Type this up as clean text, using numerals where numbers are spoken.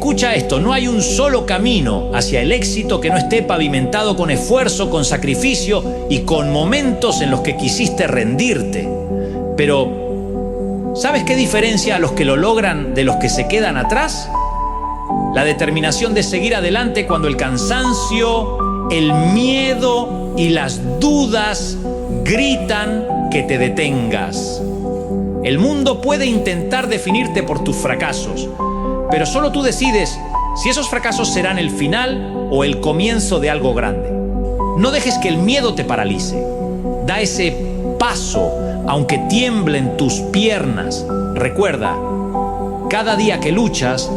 Escucha esto, no hay un solo camino hacia el éxito que no esté pavimentado con esfuerzo, con sacrificio y con momentos en los que quisiste rendirte. Pero, ¿sabes qué diferencia a los que lo logran de los que se quedan atrás? La determinación de seguir adelante cuando el cansancio, el miedo y las dudas gritan que te detengas. El mundo puede intentar definirte por tus fracasos, pero solo tú decides si esos fracasos serán el final o el comienzo de algo grande. No dejes que el miedo te paralice. Da ese paso, aunque tiemblen tus piernas. Recuerda, cada día que luchas,